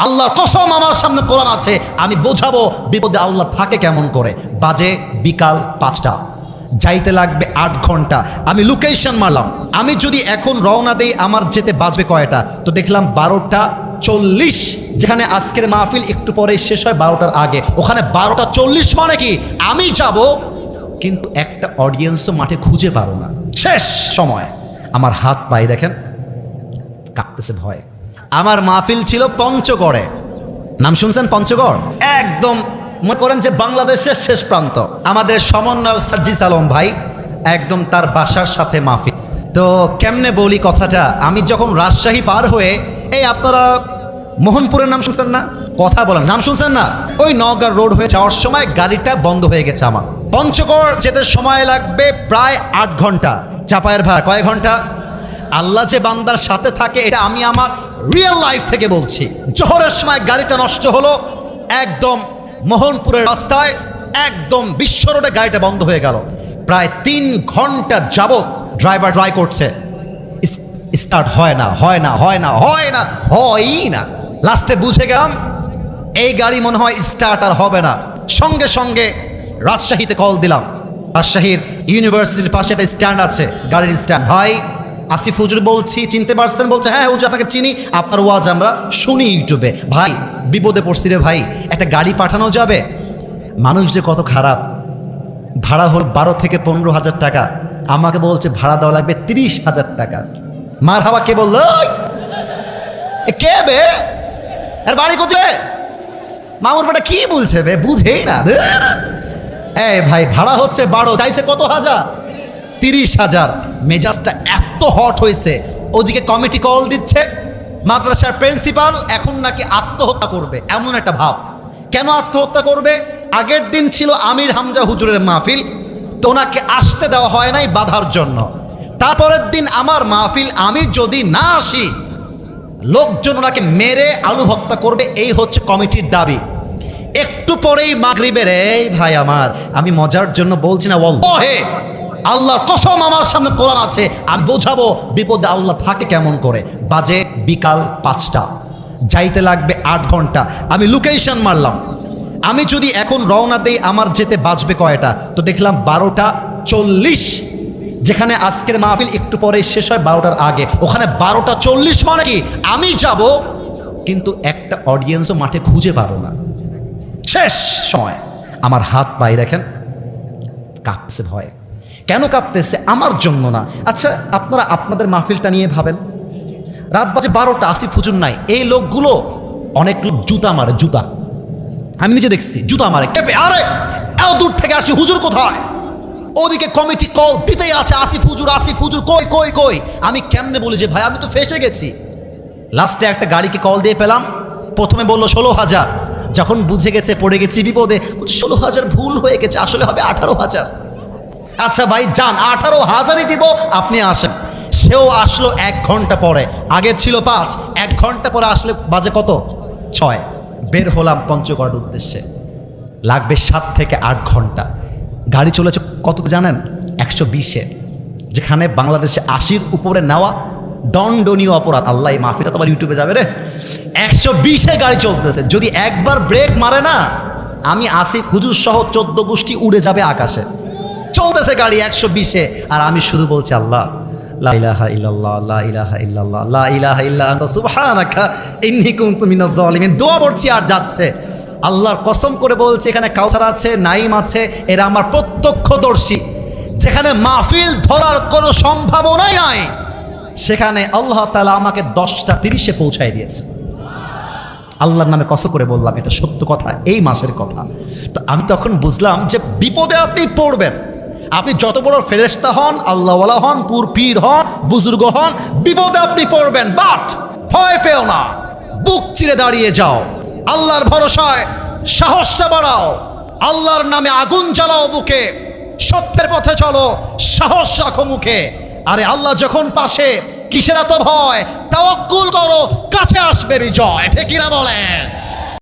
আল্লাহর কসম আমার সামনে কোরআন আছে, আমি বোঝাবো বিপদে আল্লাহ থাকে কেমন করে। বাজে বিকাল 5টা, যাইতে লাগবে 8 ঘন্টা। আমি লোকেশন মারলাম, আমি যদি এখন রওনা দেই আমার যেতে বাজবে কয়টা? তো দেখলাম 12টা 40, যেখানে আজকের মাহফিল একটু পরে শেষ হয় 12টার আগে, ওখানে 12টা 40 মানে কি আমি যাব, কিন্তু একটা অডিয়েন্সও মাঠে খুঁজে পারো না। শেষ সময় আমার হাত পায়ে দেখেন কাঁপতেছে ভয়। আমার মাহফিল ছিল পঞ্চগড়ে, নাম শুনছেন পঞ্চগড়? একদম মনে করেন যে বাংলাদেশের শেষ প্রান্ত। আমাদের সমন্বয়ক সার্জিস আলম ভাই, একদম তার বাসার সাথে মাহফিল। তো কেমনে বলি কথাটা, আমি যখন রাজশাহী পার হয়ে, এই আপনারা মোহনপুরের নাম শুনছেন না? কথা বলেন, নাম শুনছেন না? ওই নওগাঁ রোড হয়ে যাওয়ার সময় গাড়িটা বন্ধ হয়ে গেছে আমার। পঞ্চগড় যেতে সময় লাগবে প্রায় 8 ঘন্টা। চাপায়ের ভাড়া কয় ঘন্টা? আল্লাহ যে বান্দার সাথে থাকে এটা আমি আমার রিয়েল লাইফ থেকে বলছি। জোহরের সময় গাড়িটা নষ্ট হলো, একদম মোহনপুরের রাস্তায়, একদম বিশ্ব রোডে গাড়িটা বন্ধ হয়ে গেল। প্রায় 3 ঘন্টা যাবত ড্রাইভার ট্রাই করছে, স্টার্ট হয় না, হয় না, হয় না, হয় না, হয়ই না। লাস্টে বুঝে গেলাম এই গাড়ি মনে হয় স্টার্ট আর হবে না। সঙ্গে সঙ্গে রাজশাহীতে কল দিলাম। রাজশাহীর ইউনিভার্সিটির পাশে একটা স্ট্যান্ড আছে, গাড়ির স্ট্যান্ড। ভাই আসিফ হুজুর বলছি, চিনতে পারছেন? বলছে হ্যাঁ হুজুর আপনাকে চিনি, আপনার ওয়াজ আমরা শুনি ইউটিউবে। ভাই বিপদে পড়ছি রে ভাই, একটা গাড়ি পাঠানো যাবে? মানুষ যে কত খারাপ, ভাড়া হল 12 থেকে 15,000 টাকা, আমাকে বলছে ভাড়া দেওয়া লাগবে 30,000 টাকা। মার হাওয়া কে বললো? কে বে, এর বাড়ি কোথায়? মামুর বেটা কি বলছে বে, বুঝেই না। এই ভাই ভাড়া হচ্ছে 12, চাইছে কত হাজার? 30,000। মেজাজটা এত হট হয়েছে, ওদিকে কমিটি কল দিচ্ছে, মাদ্রাসার প্রিন্সিপাল এখন নাকি আত্মহত্যা করবে, এমন একটা ভাব। কেন আত্মহত্যা করবে? আগের দিন ছিল আমির হামজা হুজুরের মাহফিল, তো ওনাকে আসতে দেওয়া হয় নাই বাধার জন্য। তারপরের দিন আমার মাহফিল, আমি যদি না আসি লোকজন ওনাকে মেরে আলু ভর্তা করবে, এই হচ্ছে কমিটির দাবি। একটু পরেই মাগরিবের, এই ভাই আমার, আমি মজার জন্য বলছি না, ওয়াল্লাহি আল্লাহর কসম আমার সামনে কোরআন আছে, আমি বোঝাবো বিপদে আল্লাহ থাকে কেমন করে। বাজে বিকাল 5টা, যাইতে লাগবে 8 ঘন্টা। আমি লোকেশন মারলাম, আমি যদি এখন রওনা দেই আমার যেতে বাজবে কয়টা? তো দেখলাম 12টা 40, যেখানে আজকের মাহফিল একটু পরে শেষ হয় 12টার আগে, ওখানে 12টা 40 মানে কি আমি যাব, কিন্তু একটা অডিয়েন্সও মাঠে খুঁজে পারো না। শেষ সময় আমার হাত পায়ে দেখেন কাঁপতেছে ভয়। কেন কাঁপতেছে? আমার জন্য না। আচ্ছা আপনারা আপনাদের মাহফিলটা নিয়ে ভাবেন, রাত বাজে 12টা, আসিফ হুজুর নাই, এই লোকগুলো অনেক লোক জুতা মারে, জুতা আমি নিজে দেখছি, জুতা মারে কেঁপে, আরে এত দূর থেকে আসি, হুজুর কোথায়? ওদিকে কমিটি কল দিতেই আছে, আসিফ হুজুর, আসিফ হুজুর কই কই কই। আমি কেমনে বলি যে ভাই আমি তো ফেসে গেছি। লাস্টে একটা গাড়িকে কল দিয়ে পেলাম, প্রথমে বললো 16,000, যখন বুঝে গেছে পড়ে গেছি বিপদে, 16,000 ভুল হয়ে গেছে, আসলে হবে 18,000। আচ্ছা ভাই যান, 18,000ই দিব, আপনি আসেন। সেও আসলো 1 ঘন্টা পরে, আগে ছিল 5, 1 ঘন্টা পরে আসলে বাজে কত? 6। বের হলাম পঞ্চগড়ের উদ্দেশ্যে, লাগবে 7 থেকে 8 ঘন্টা। গাড়ি চলেছে কত জানেন? 120-এ, যেখানে বাংলাদেশে 80-র উপরে নেওয়া দণ্ডনীয় অপরাধ। আল্লাহ, এই মাহফিলটা তোমার ইউটিউবে যাবে রে। 120-এ গাড়ি চলতেছে, যদি একবার ব্রেক মারে না, আমি আসিফ হুজুর সহ 14 গোষ্ঠী উড়ে যাবে আকাশে। চলতেছে গাড়ি 120-এ, আর আমি শুধু বলছি আল্লাহ লা ইলাহা ইল্লাল্লাহ, লা ইলাহা ইল্লাল্লাহ, লা ইলাহা ইল্লা আনতা সুবহানাকা ইন্নী কুনতু মিনাজ জালিমিন। দোয়া পড়ছি আর যাচ্ছে। আল্লাহর কসম করে বলছি, এখানে কাউসার আছে, নাইম আছে, এরা আমার প্রত্যক্ষদর্শী। যেখানে মাহফিল ধরার কোনো সম্ভাবনাই নাই, সেখানে আল্লাহ তাআলা আমাকে 10টা 30-এ পৌঁছায় দিয়েছে। আল্লাহর নামে কসম করে বললাম, এটা সত্য কথা, এই মাসের কথা। তো আমি তখন বুঝলাম যে বিপদে আপনি পড়বেন, আপনি যত বড় ফেরেশতা হন, আল্লাহওয়ালা হন, পীর হন, বুজুর্গ হন, বিপদে আপনি পড়বেন। বাট ভয় পেও না, বুক চিরে দাঁড়িয়ে যাও, আল্লাহর ভরসায় সাহসটা বাড়াও, আল্লাহর নামে আগুন জ্বালাও বুকে, সত্যের পথে চলো, সাহস রাখো মুখে। আরে আল্লাহ যখন পাশে, কিসের এত ভয়? তাওয়াক্কুল করো, কাছে আসবে বিজয়। ঠিক কিনা বলেন?